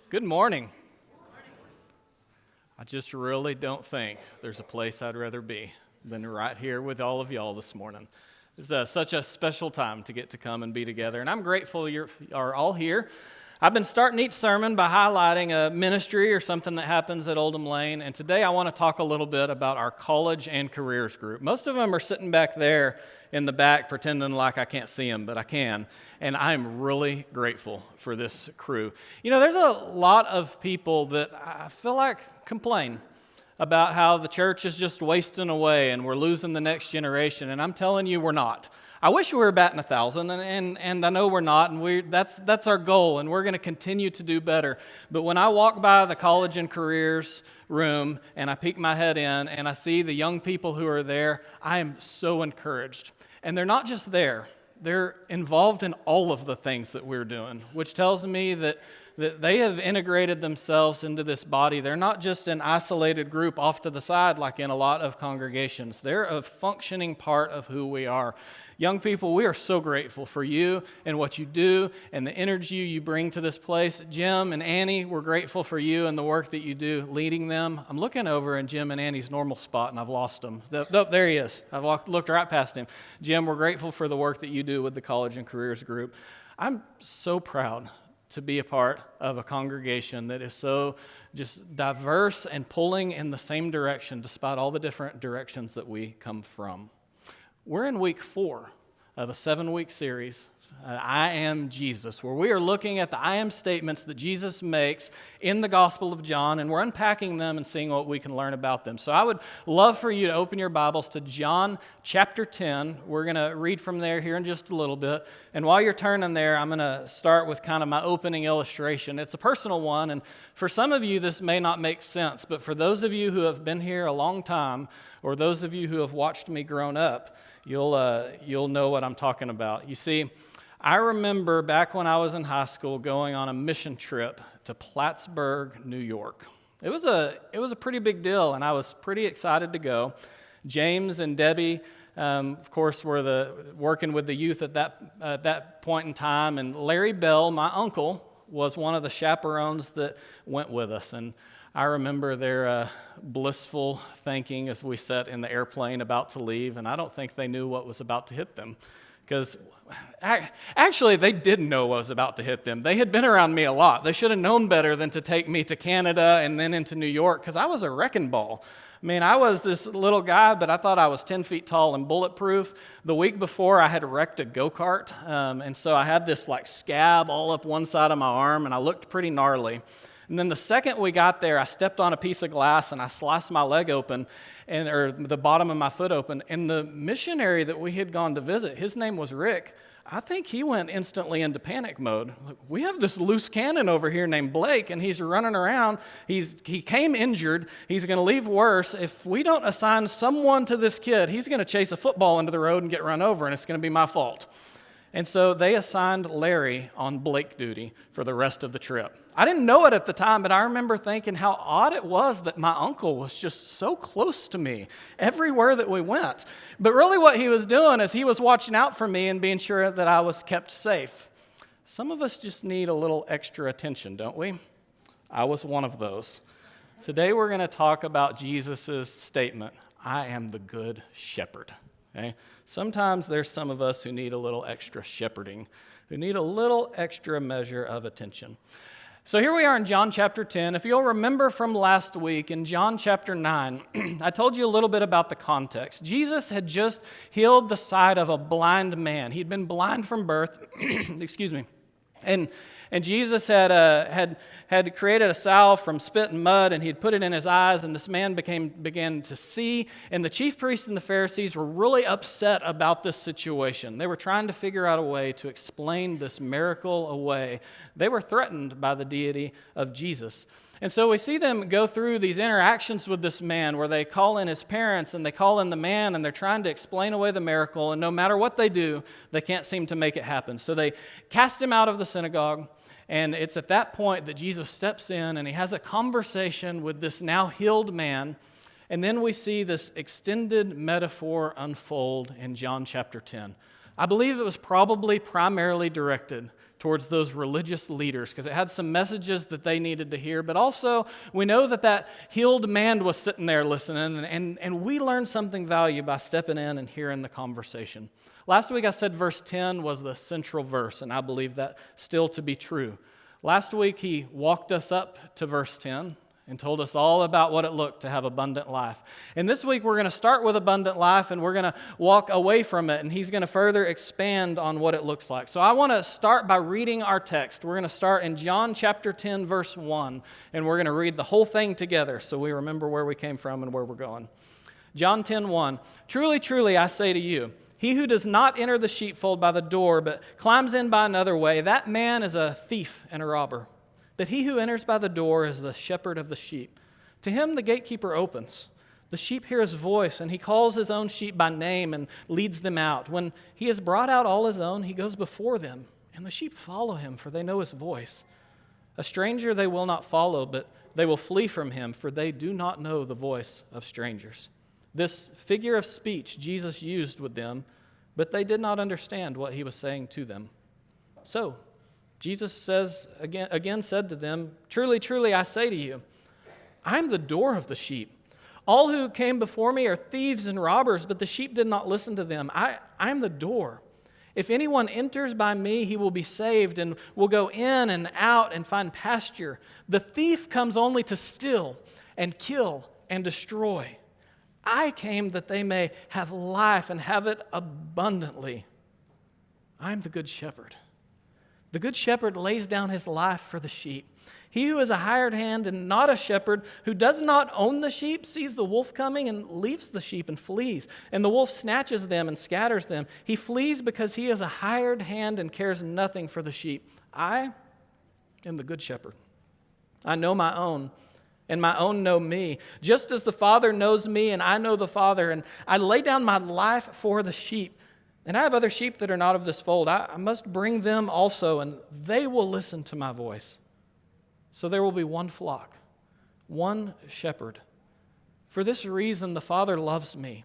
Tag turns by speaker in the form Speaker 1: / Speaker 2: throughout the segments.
Speaker 1: Good morning. I just really don't think there's a place I'd rather be than right here with all of y'all this morning. It's such a special time to get to come and be together, and I'm grateful you are all here. I've been starting each sermon by highlighting a ministry or something that happens at Oldham Lane, and today I want to talk a little bit about our college and careers group. Most of them are sitting back there in the back pretending like I can't see them, but I can, and I'm really grateful for this crew. You know, there's a lot of people that I feel like complain about how the church is just wasting away and we're losing the next generation, and I'm telling you we're not. I wish we were batting 1,000, and I know we're not, and that's our goal, and we're going to continue to do better. But when I walk by the college and careers room and I peek my head in and I see the young people who are there, I am so encouraged. And they're not just there. They're involved in all of the things that we're doing, which tells me that they have integrated themselves into this body. They're not just an isolated group off to the side like in a lot of congregations. They're a functioning part of who we are. Young people, we are so grateful for you and what you do and the energy you bring to this place. Jim and Annie, we're grateful for you and the work that you do leading them. I'm looking over in Jim and Annie's normal spot and I've lost him. There he is. I've looked right past him. Jim, we're grateful for the work that you do with the College and Careers group. I'm so proud to be a part of a congregation that is so just diverse and pulling in the same direction despite all the different directions that we come from. We're in week 4 of a 7-week series, I Am Jesus, where we are looking at the I Am statements that Jesus makes in the Gospel of John, and we're unpacking them and seeing what we can learn about them. So I would love for you to open your Bibles to John chapter 10. We're going to read from there here in just a little bit. And while you're turning there, I'm going to start with kind of my opening illustration. It's a personal one, and for some of you, this may not make sense, but for those of you who have been here a long time, or those of you who have watched me grown up, you'll know what I'm talking about. You see, I remember back when I was in high school going on a mission trip to Plattsburgh, New York. It was a pretty big deal, and I was pretty excited to go. James and Debbie, of course, were working with the youth at that point in time, and Larry Bell, my uncle, was one of the chaperones that went with us. And I remember their blissful thinking as we sat in the airplane about to leave, and I don't think they knew what was about to hit them. Because actually, they didn't know what was about to hit them. They had been around me a lot. They should have known better than to take me to Canada and then into New York, because I was a wrecking ball. I mean, I was this little guy, but I thought I was 10 feet tall and bulletproof. The week before, I had wrecked a go-kart, and so I had this like scab all up one side of my arm, and I looked pretty gnarly. And then the second we got there, I stepped on a piece of glass and I sliced my leg open, or the bottom of my foot open. And the missionary that we had gone to visit, his name was Rick. I think he went instantly into panic mode. Like, we have this loose cannon over here named Blake, and he's running around. He came injured. He's going to leave worse. If we don't assign someone to this kid, he's going to chase a football into the road and get run over, and it's going to be my fault. And so they assigned Larry on Blake duty for the rest of the trip. I didn't know it at the time, but I remember thinking how odd it was that my uncle was just so close to me everywhere that we went. But really what he was doing is he was watching out for me and being sure that I was kept safe. Some of us just need a little extra attention, don't we? I was one of those. Today we're going to talk about Jesus' statement, I am the good shepherd. Okay? Sometimes there's some of us who need a little extra shepherding, who need a little extra measure of attention. So here we are in John chapter 10. If you'll remember from last week, in John chapter 9, I told you a little bit about the context. Jesus had just healed the sight of a blind man. He'd been blind from birth, excuse me, and Jesus had created a salve from spit and mud, and he'd put it in his eyes, and this man began to see. And the chief priests and the Pharisees were really upset about this situation. They were trying to figure out a way to explain this miracle away. They were threatened by the deity of Jesus. And so we see them go through these interactions with this man where they call in his parents and they call in the man, and they're trying to explain away the miracle, and no matter what they do, they can't seem to make it happen. So they cast him out of the synagogue, and it's at that point that Jesus steps in and he has a conversation with this now healed man, and then we see this extended metaphor unfold in John chapter 10. I believe it was probably primarily directed towards those religious leaders because it had some messages that they needed to hear. But also, we know that healed man was sitting there listening, and we learned something valuable by stepping in and hearing the conversation. Last week I said verse 10 was the central verse, and I believe that still to be true. Last week he walked us up to verse 10 and told us all about what it looked to have abundant life. And this week we're going to start with abundant life, and we're going to walk away from it, and he's going to further expand on what it looks like. So I want to start by reading our text. We're going to start in John chapter 10, verse 1, and we're going to read the whole thing together so we remember where we came from and where we're going. John 10:1, "Truly, truly, I say to you, he who does not enter the sheepfold by the door, but climbs in by another way, that man is a thief and a robber. But he who enters by the door is the shepherd of the sheep. To him the gatekeeper opens. The sheep hear his voice, and he calls his own sheep by name and leads them out. When he has brought out all his own, he goes before them, and the sheep follow him, for they know his voice. A stranger they will not follow, but they will flee from him, for they do not know the voice of strangers." This figure of speech Jesus used with them, but they did not understand what he was saying to them. So Jesus again said to them, "Truly, truly, I say to you, I am the door of the sheep. All who came before me are thieves and robbers, but the sheep did not listen to them. I am the door. If anyone enters by me, he will be saved and will go in and out and find pasture. The thief comes only to steal and kill and destroy. I came that they may have life and have it abundantly. I am the good shepherd. The good shepherd lays down his life for the sheep. He who is a hired hand and not a shepherd, who does not own the sheep, sees the wolf coming and leaves the sheep and flees. And the wolf snatches them and scatters them. He flees because he is a hired hand and cares nothing for the sheep. I am the good shepherd. I know my own, and my own know me, just as the Father knows me, and I know the Father, and I lay down my life for the sheep. And I have other sheep that are not of this fold. I must bring them also, and they will listen to my voice. So there will be one flock, one shepherd. For this reason the Father loves me,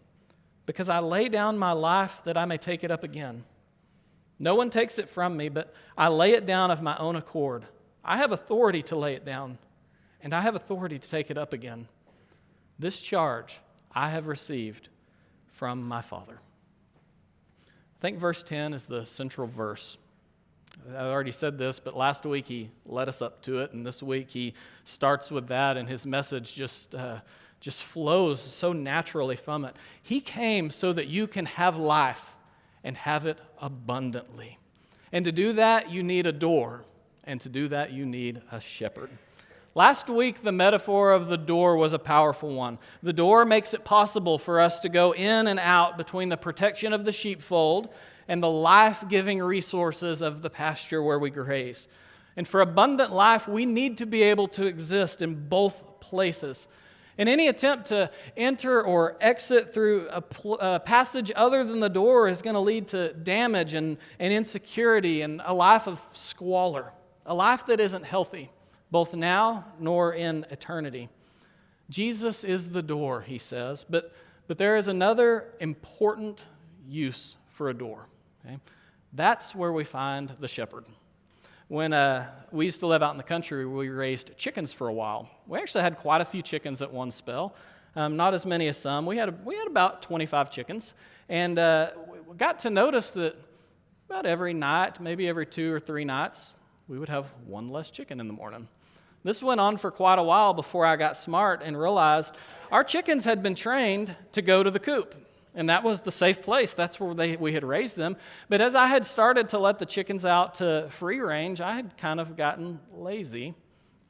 Speaker 1: because I lay down my life that I may take it up again. No one takes it from me, but I lay it down of my own accord. I have authority to lay it down, and I have authority to take it up again. This charge I have received from my Father." I think verse 10 is the central verse. I already said this, but last week he led us up to it, and this week he starts with that, and his message just flows so naturally from it. He came so that you can have life and have it abundantly. And to do that, you need a door, and to do that, you need a shepherd. Last week, the metaphor of the door was a powerful one. The door makes it possible for us to go in and out between the protection of the sheepfold and the life-giving resources of the pasture where we graze. And for abundant life, we need to be able to exist in both places. And any attempt to enter or exit through a passage other than the door is going to lead to damage and insecurity and a life of squalor, a life that isn't healthy, both now nor in eternity. Jesus is the door, he says, but there is another important use for a door. Okay? That's where we find the shepherd. When we used to live out in the country, we raised chickens for a while. We actually had quite a few chickens at one spell, not as many as some. We had about 25 chickens, and we got to notice that about every night, maybe every 2 or 3 nights, we would have one less chicken in the morning. This went on for quite a while before I got smart and realized our chickens had been trained to go to the coop, and that was the safe place. That's where we had raised them. But as I had started to let the chickens out to free range, I had kind of gotten lazy,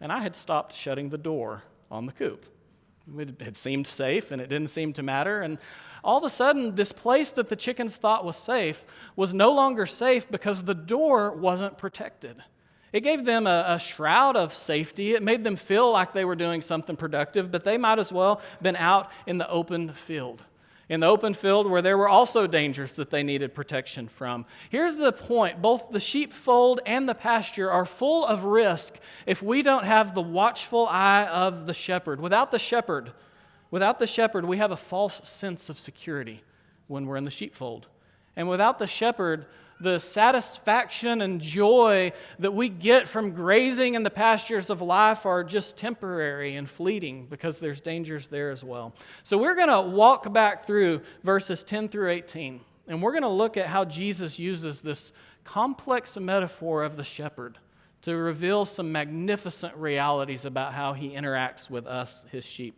Speaker 1: and I had stopped shutting the door on the coop. It had seemed safe, and it didn't seem to matter, and all of a sudden, this place that the chickens thought was safe was no longer safe because the door wasn't protected. It gave them a shroud of safety. It made them feel like they were doing something productive, but they might as well have been out in the open field. In the open field where there were also dangers that they needed protection from. Here's the point. Both the sheepfold and the pasture are full of risk if we don't have the watchful eye of the shepherd. Without the shepherd, we have a false sense of security when we're in the sheepfold. And without the shepherd, the satisfaction and joy that we get from grazing in the pastures of life are just temporary and fleeting because there's dangers there as well. So we're going to walk back through verses 10 through 18, and we're going to look at how Jesus uses this complex metaphor of the shepherd to reveal some magnificent realities about how he interacts with us, his sheep.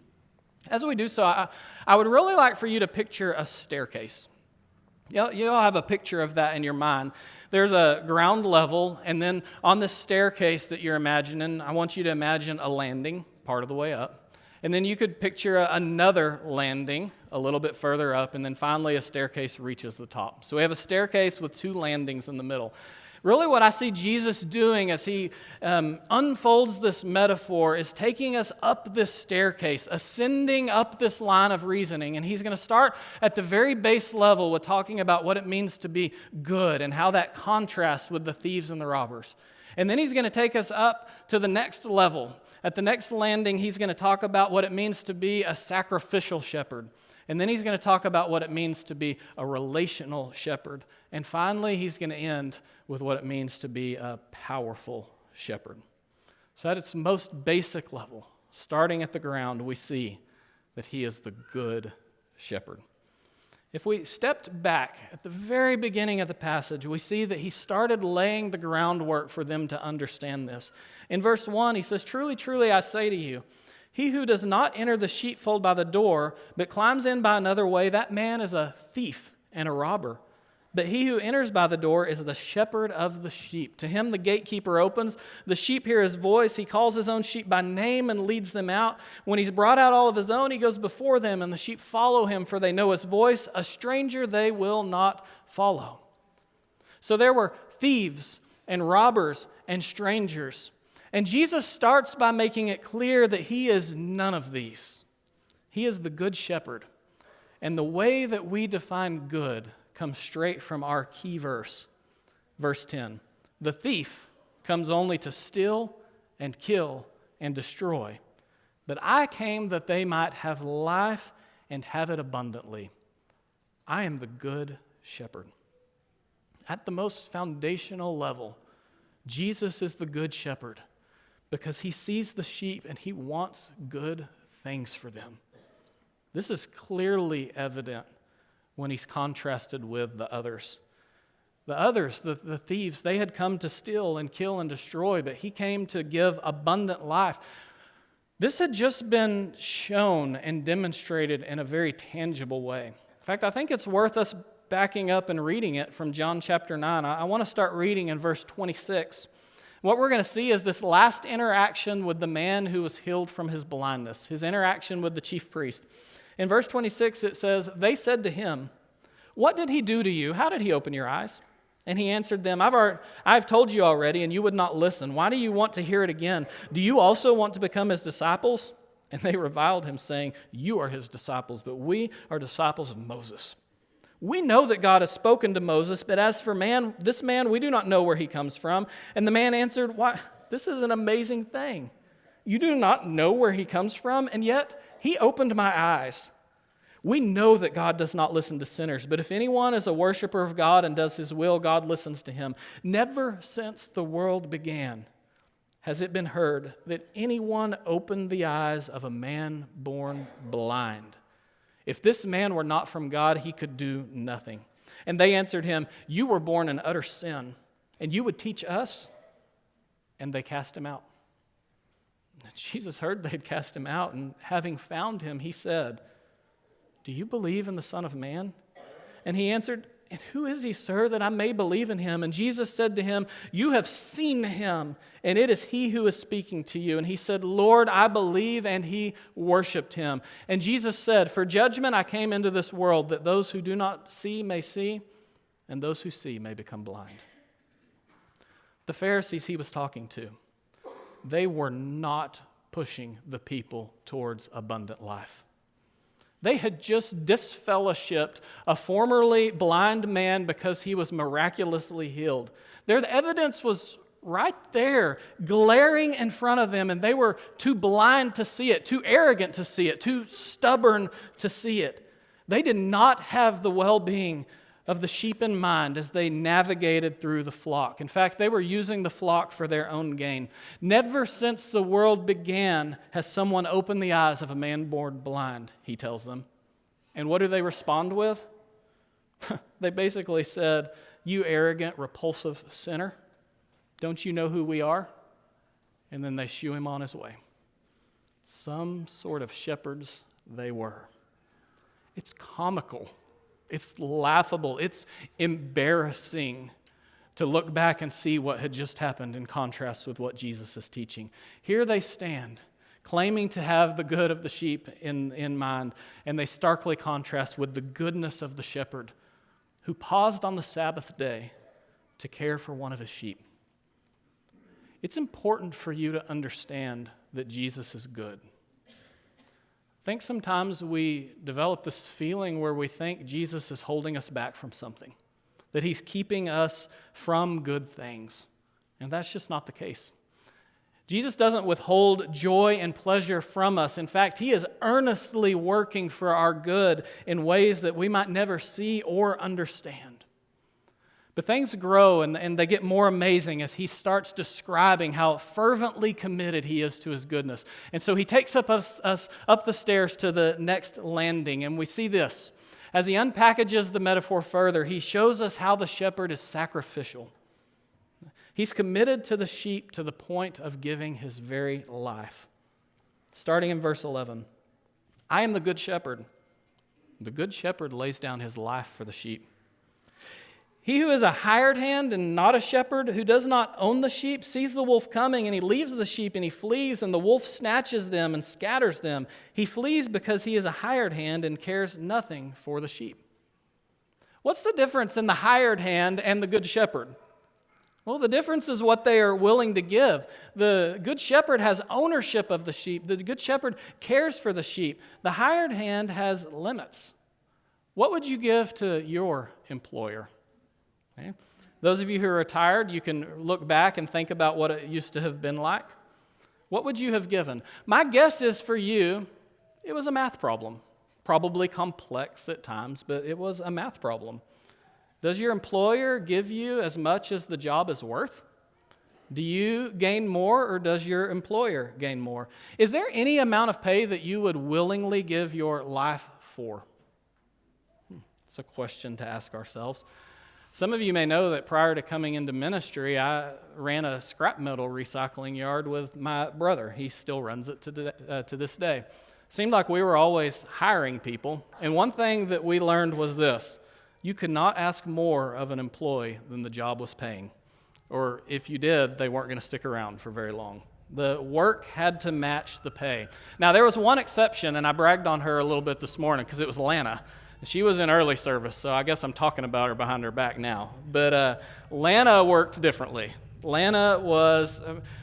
Speaker 1: As we do so, I would really like for you to picture a staircase. You'll have a picture of that in your mind. There's a ground level, and then on this staircase that you're imagining, I want you to imagine a landing part of the way up. And then you could picture another landing a little bit further up, and then finally a staircase reaches the top. So we have a staircase with two landings in the middle. Really what I see Jesus doing as he unfolds this metaphor is taking us up this staircase, ascending up this line of reasoning, and he's going to start at the very base level with talking about what it means to be good and how that contrasts with the thieves and the robbers. And then he's going to take us up to the next level. At the next landing, he's going to talk about what it means to be a sacrificial shepherd. And then he's going to talk about what it means to be a relational shepherd. And finally, he's going to end with what it means to be a powerful shepherd. So at its most basic level, starting at the ground, we see that he is the good shepherd. If we stepped back at the very beginning of the passage, we see that he started laying the groundwork for them to understand this. In verse 1, he says, "Truly, truly, I say to you, he who does not enter the sheepfold by the door, but climbs in by another way, that man is a thief and a robber. But he who enters by the door is the shepherd of the sheep. To him the gatekeeper opens. The sheep hear his voice. He calls his own sheep by name and leads them out. When he's brought out all of his own, he goes before them, and the sheep follow him, for they know his voice. A stranger they will not follow." So there were thieves and robbers and strangers. And Jesus starts by making it clear that he is none of these. He is the good shepherd. And the way that we define good comes straight from our key verse, verse 10. "The thief comes only to steal and kill and destroy. But I came that they might have life and have it abundantly. I am the good shepherd." At the most foundational level, Jesus is the good shepherd because he sees the sheep and he wants good things for them. This is clearly evident when he's contrasted with the others. The others, the thieves, they had come to steal and kill and destroy, but he came to give abundant life. This had just been shown and demonstrated in a very tangible way. In fact, I think it's worth us backing up and reading it from John chapter 9. I want to start reading in verse 26. What we're going to see is this last interaction with the man who was healed from his blindness, his interaction with the chief priest. In verse 26, it says, "They said to him, 'What did he do to you? How did he open your eyes?' And he answered them, I've told you already, and you would not listen. Why do you want to hear it again? Do you also want to become his disciples?' And they reviled him, saying, 'You are his disciples, but we are disciples of Moses. We know that God has spoken to Moses, but as for this man, we do not know where he comes from.' And the man answered, 'Why, this is an amazing thing. You do not know where he comes from, and yet he opened my eyes. We know that God does not listen to sinners, but if anyone is a worshiper of God and does his will, God listens to him. Never since the world began has it been heard that anyone opened the eyes of a man born blind. If this man were not from God, he could do nothing.' And they answered him, 'You were born in utter sin, and you would teach us?' And they cast him out. Jesus heard they had cast him out, and having found him, he said, 'Do you believe in the Son of Man?' And he answered, 'And who is he, sir, that I may believe in him?' And Jesus said to him, 'You have seen him, and it is he who is speaking to you.' And he said, 'Lord, I believe,' and he worshiped him. And Jesus said, 'For judgment I came into this world, that those who do not see may see, and those who see may become blind.'" The Pharisees he was talking to, they were not pushing the people towards abundant life. They had just disfellowshipped a formerly blind man because he was miraculously healed. The evidence was right there, glaring in front of them, and they were too blind to see it, too arrogant to see it, too stubborn to see it. They did not have the well-being of the sheep in mind as they navigated through the flock. In fact, they were using the flock for their own gain. Never since the world began has someone opened the eyes of a man born blind, he tells them. And what do they respond with? They basically said, "You arrogant, repulsive sinner, don't you know who we are?" And then they shoo him on his way. Some sort of shepherds they were. It's comical. It's laughable. It's embarrassing to look back and see what had just happened in contrast with what Jesus is teaching. Here they stand, claiming to have the good of the sheep in mind, and they starkly contrast with the goodness of the shepherd who paused on the Sabbath day to care for one of his sheep. It's important for you to understand that Jesus is good. I think sometimes we develop this feeling where we think Jesus is holding us back from something, that he's keeping us from good things. And that's just not the case. Jesus doesn't withhold joy and pleasure from us. In fact, he is earnestly working for our good in ways that we might never see or understand. But things grow and they get more amazing as he starts describing how fervently committed he is to his goodness. And so he takes us up the stairs to the next landing, and we see this. As he unpackages the metaphor further, he shows us how the shepherd is sacrificial. He's committed to the sheep to the point of giving his very life. Starting in verse 11, "I am the good shepherd. The good shepherd lays down his life for the sheep. He who is a hired hand and not a shepherd, who does not own the sheep, sees the wolf coming, and he leaves the sheep and he flees, and the wolf snatches them and scatters them. He flees because he is a hired hand and cares nothing for the sheep." What's the difference in the hired hand and the good shepherd? Well, the difference is what they are willing to give. The good shepherd has ownership of the sheep. The good shepherd cares for the sheep. The hired hand has limits. What would you give to your employer? Okay. Those of you who are retired, you can look back and think about what it used to have been like. What would you have given? My guess is for you, it was a math problem. Probably complex at times, but it was a math problem. Does your employer give you as much as the job is worth? Do you gain more, or does your employer gain more? Is there any amount of pay that you would willingly give your life for? It's a question to ask ourselves. Some of you may know that prior to coming into ministry, I ran a scrap metal recycling yard with my brother. He still runs it to this day. Seemed like we were always hiring people, and one thing that we learned was this: you could not ask more of an employee than the job was paying. Or if you did, they weren't going to stick around for very long. The work had to match the pay. Now, there was one exception, and I bragged on her a little bit this morning because it was Lana. She was in early service, so I guess I'm talking about her behind her back now. But Lana worked differently. Lana was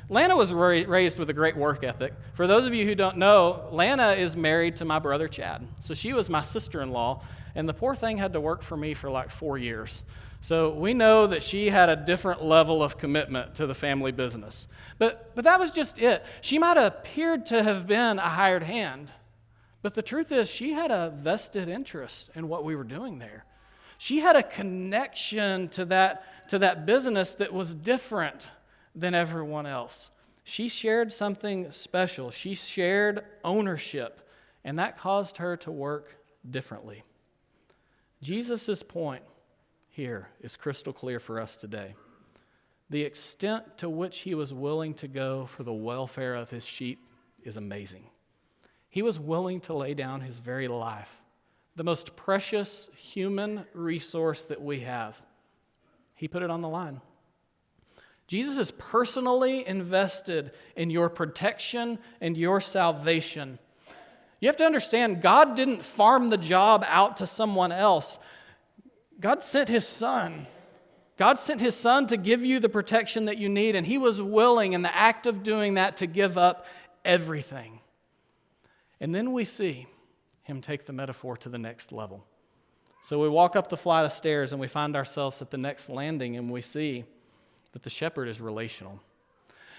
Speaker 1: raised with a great work ethic. For those of you who don't know, Lana is married to my brother Chad. So she was my sister-in-law, and the poor thing had to work for me for like 4 years. So we know that she had a different level of commitment to the family business. But that was just it. She might have appeared to have been a hired hand, but the truth is she had a vested interest in what we were doing there. She had a connection to that business that was different than everyone else. She shared something special. She shared ownership, and that caused her to work differently. Jesus' point here is crystal clear for us today. The extent to which he was willing to go for the welfare of his sheep is amazing. He was willing to lay down his very life, the most precious human resource that we have. He put it on the line. Jesus is personally invested in your protection and your salvation. You have to understand, God didn't farm the job out to someone else. God sent his son. God sent his son to give you the protection that you need, and he was willing in the act of doing that to give up everything. And then we see him take the metaphor to the next level. So we walk up the flight of stairs and we find ourselves at the next landing, and we see that the shepherd is relational.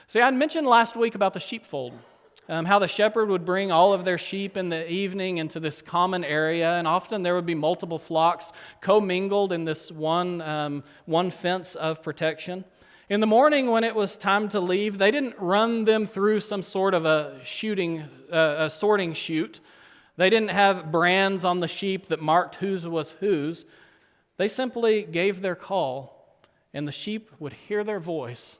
Speaker 1: See, I mentioned last week about the sheepfold. how the shepherd would bring all of their sheep in the evening into this common area, and often there would be multiple flocks commingled in this one fence of protection. In the morning, when it was time to leave, they didn't run them through some sort of a sorting chute. They didn't have brands on the sheep that marked whose was whose. They simply gave their call, and the sheep would hear their voice,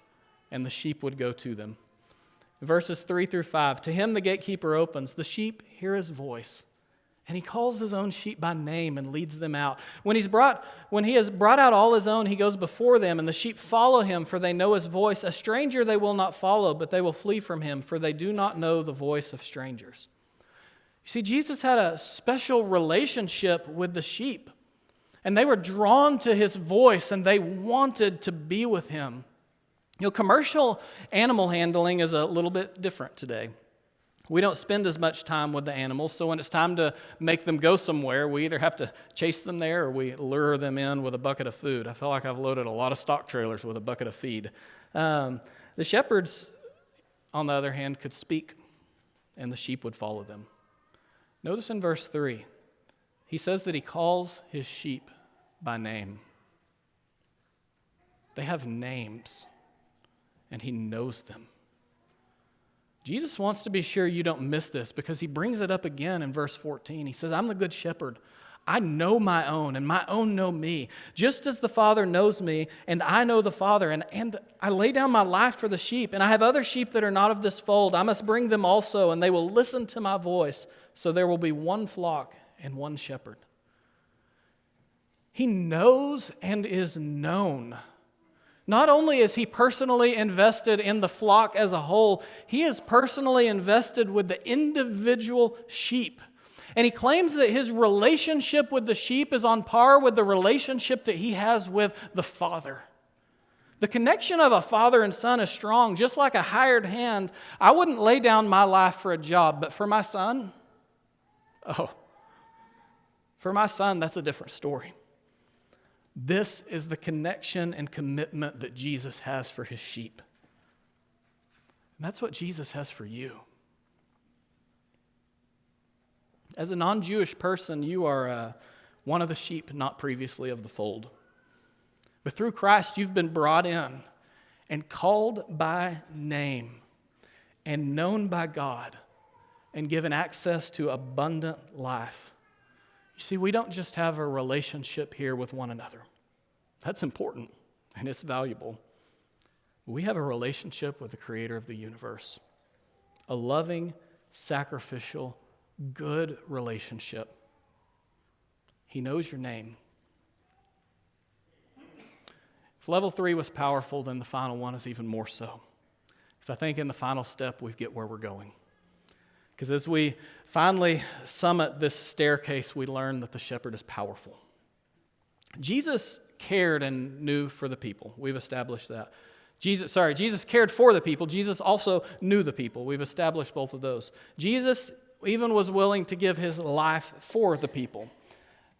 Speaker 1: and the sheep would go to them. Verses 3 through 5, to him the gatekeeper opens, the sheep hear his voice, and he calls his own sheep by name and leads them out. When he has brought out all his own, he goes before them, and the sheep follow him, for they know his voice. A stranger they will not follow, but they will flee from him, for they do not know the voice of strangers. You see, Jesus had a special relationship with the sheep, and they were drawn to his voice, and they wanted to be with him. You know, commercial animal handling is a little bit different today. We don't spend as much time with the animals, so when it's time to make them go somewhere, we either have to chase them there or we lure them in with a bucket of food. I feel like I've loaded a lot of stock trailers with a bucket of feed. The shepherds, on the other hand, could speak, and the sheep would follow them. Notice in verse 3, he says that he calls his sheep by name. They have names, and he knows them. Jesus wants to be sure you don't miss this because he brings it up again in verse 14. He says, I'm the good shepherd. I know my own, and my own know me, just as the Father knows me, and I know the Father, and I lay down my life for the sheep, and I have other sheep that are not of this fold. I must bring them also, and they will listen to my voice, so there will be one flock and one shepherd. He knows and is known. Not only is he personally invested in the flock as a whole, he is personally invested with the individual sheep. And he claims that his relationship with the sheep is on par with the relationship that he has with the Father. The connection of a father and son is strong. Just like a hired hand, I wouldn't lay down my life for a job, but for my son, for my son, that's a different story. This is the connection and commitment that Jesus has for his sheep. And that's what Jesus has for you. As a non-Jewish person, you are one of the sheep not previously of the fold. But through Christ, you've been brought in and called by name and known by God and given access to abundant life. You see, we don't just have a relationship here with one another. That's important and it's valuable. We have a relationship with the Creator of the universe. A loving, sacrificial, good relationship. He knows your name. If level 3 was powerful, then the final one is even more so. Because I think in the final step, we get where we're going. Because as we finally summit this staircase, we learn that the shepherd is powerful. Jesus cared and knew for the people. We've established that. Jesus cared for the people. Jesus also knew the people. We've established both of those. Jesus even was willing to give his life for the people.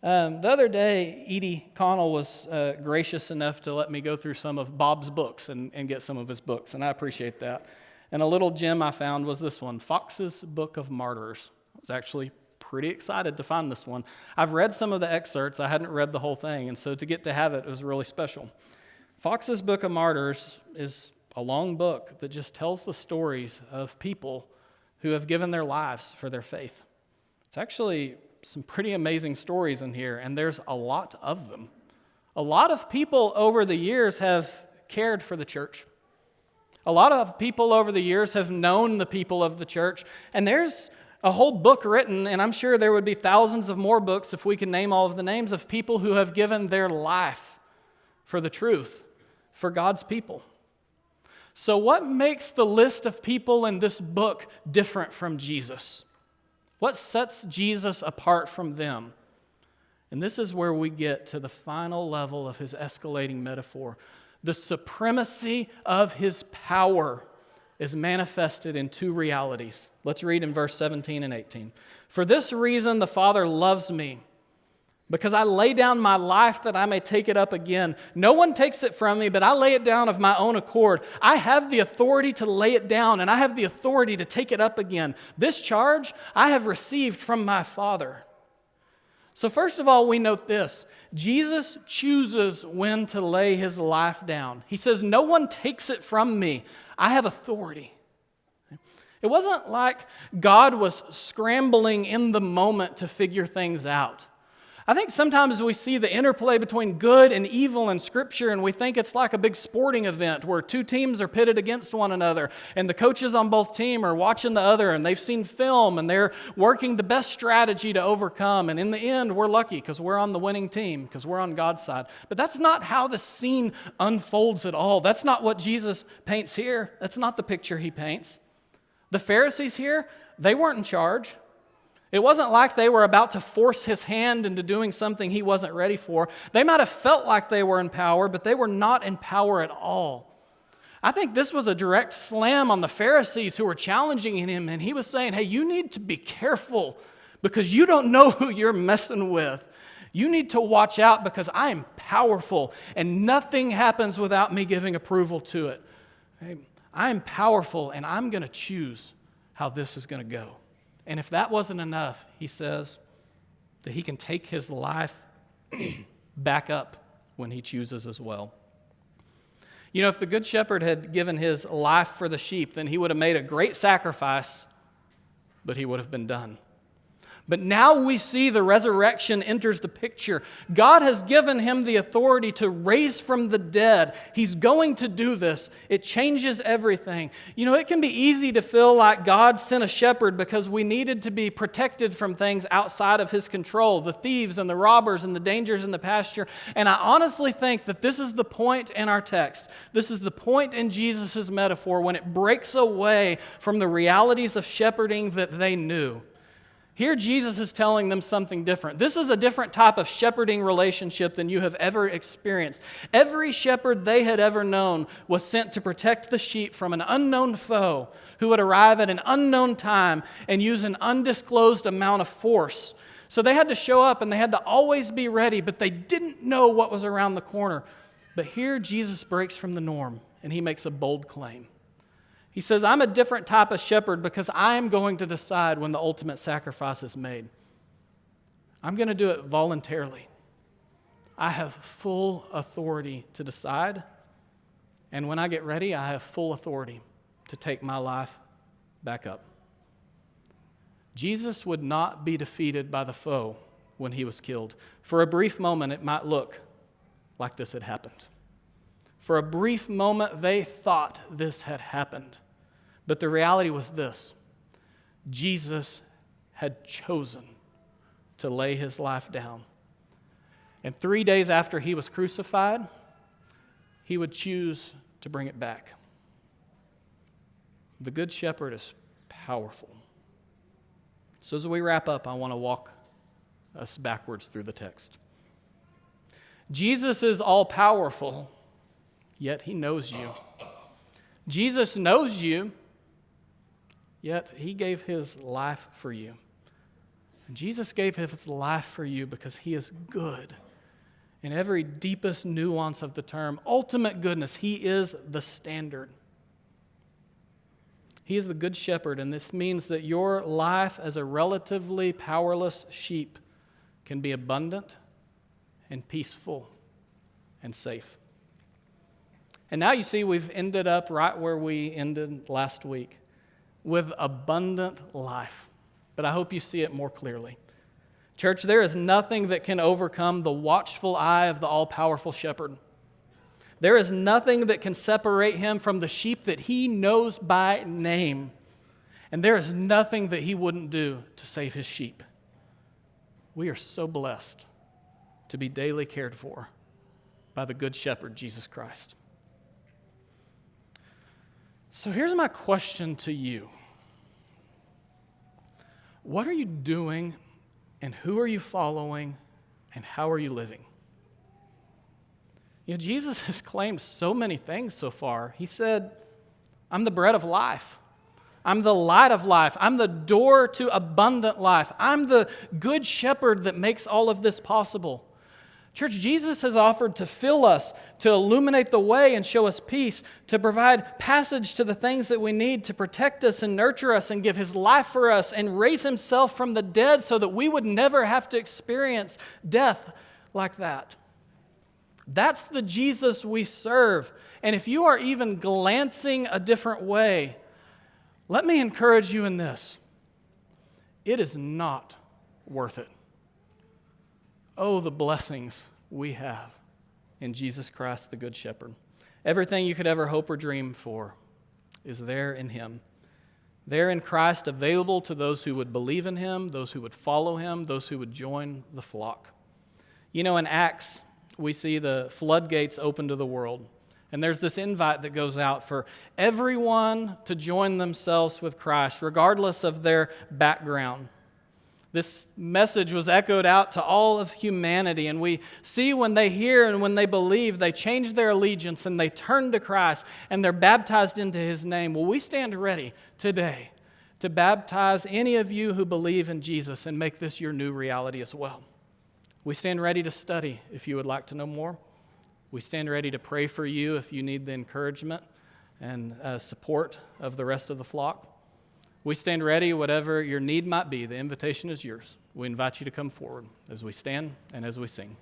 Speaker 1: The other day, Edie Connell was gracious enough to let me go through some of Bob's books and get some of his books, and I appreciate that. And a little gem I found was this one, Fox's Book of Martyrs. I was actually pretty excited to find this one. I've read some of the excerpts. I hadn't read the whole thing, and so to have it was really special. Fox's Book of Martyrs is a long book that just tells the stories of people who have given their lives for their faith. It's actually some pretty amazing stories in here, and there's a lot of them. A lot of people over the years have cared for the church. A lot of people over the years have known the people of the church, and there's a whole book written, and I'm sure there would be thousands of more books if we could name all of the names of people who have given their life for the truth, for God's people. So what makes the list of people in this book different from Jesus? What sets Jesus apart from them? And this is where we get to the final level of his escalating metaphor. The supremacy of his power is manifested in two realities. Let's read in verse 17 and 18. For this reason the Father loves me, because I lay down my life that I may take it up again. No one takes it from me, but I lay it down of my own accord. I have the authority to lay it down, and I have the authority to take it up again. This charge I have received from my Father. So first of all, we note this. Jesus chooses when to lay his life down. He says, no one takes it from me. I have authority. It wasn't like God was scrambling in the moment to figure things out. I think sometimes we see the interplay between good and evil in Scripture, and we think it's like a big sporting event where two teams are pitted against one another, and the coaches on both teams are watching the other, and they've seen film, and they're working the best strategy to overcome. And in the end, we're lucky because we're on the winning team, because we're on God's side. But that's not how the scene unfolds at all. That's not what Jesus paints here. That's not the picture he paints. The Pharisees here, they weren't in charge. It wasn't like they were about to force his hand into doing something he wasn't ready for. They might have felt like they were in power, but they were not in power at all. I think this was a direct slam on the Pharisees who were challenging him, and he was saying, hey, you need to be careful because you don't know who you're messing with. You need to watch out because I am powerful, and nothing happens without me giving approval to it. Hey, I am powerful, and I'm going to choose how this is going to go. And if that wasn't enough, he says that he can take his life back up when he chooses as well. You know, if the Good Shepherd had given his life for the sheep, then he would have made a great sacrifice, but he would have been done. But now we see the resurrection enters the picture. God has given him the authority to raise from the dead. He's going to do this. It changes everything. You know, it can be easy to feel like God sent a shepherd because we needed to be protected from things outside of his control, the thieves and the robbers and the dangers in the pasture. And I honestly think that this is the point in our text. This is the point in Jesus' metaphor when it breaks away from the realities of shepherding that they knew. Here Jesus is telling them something different. This is a different type of shepherding relationship than you have ever experienced. Every shepherd they had ever known was sent to protect the sheep from an unknown foe who would arrive at an unknown time and use an undisclosed amount of force. So they had to show up and they had to always be ready, but they didn't know what was around the corner. But here Jesus breaks from the norm and he makes a bold claim. He says, I'm a different type of shepherd because I'm going to decide when the ultimate sacrifice is made. I'm going to do it voluntarily. I have full authority to decide, and when I get ready, I have full authority to take my life back up. Jesus would not be defeated by the foe when he was killed. For a brief moment, it might look like this had happened. For a brief moment, they thought this had happened. But the reality was this: Jesus had chosen to lay his life down. And 3 days after he was crucified, he would choose to bring it back. The Good Shepherd is powerful. So as we wrap up, I want to walk us backwards through the text. Jesus is all-powerful, yet he knows you. Jesus knows you, yet he gave his life for you. And Jesus gave his life for you because he is good. In every deepest nuance of the term, ultimate goodness, he is the standard. He is the Good Shepherd, and this means that your life as a relatively powerless sheep can be abundant and peaceful and safe. And now you see we've ended up right where we ended last week, with abundant life. But I hope you see it more clearly. Church, there is nothing that can overcome the watchful eye of the all-powerful shepherd. There is nothing that can separate him from the sheep that he knows by name. And there is nothing that he wouldn't do to save his sheep. We are so blessed to be daily cared for by the Good Shepherd, Jesus Christ. So here's my question to you. What are you doing, and who are you following, and how are you living? You know, Jesus has claimed so many things so far. He said, I'm the bread of life. I'm the light of life. I'm the door to abundant life. I'm the good shepherd that makes all of this possible. Church, Jesus has offered to fill us, to illuminate the way and show us peace, to provide passage to the things that we need, to protect us and nurture us and give His life for us and raise Himself from the dead so that we would never have to experience death like that. That's the Jesus we serve. And if you are even glancing a different way, let me encourage you in this. It is not worth it. Oh, the blessings we have in Jesus Christ, the Good Shepherd. Everything you could ever hope or dream for is there in Him. There in Christ, available to those who would believe in Him, those who would follow Him, those who would join the flock. You know, in Acts, we see the floodgates open to the world. And there's this invite that goes out for everyone to join themselves with Christ, regardless of their background. This message was echoed out to all of humanity, and we see when they hear and when they believe, they change their allegiance and they turn to Christ and they're baptized into His name. Well, we stand ready today to baptize any of you who believe in Jesus and make this your new reality as well. We stand ready to study if you would like to know more. We stand ready to pray for you if you need the encouragement and support of the rest of the flock. We stand ready, whatever your need might be. The invitation is yours. We invite you to come forward as we stand and as we sing.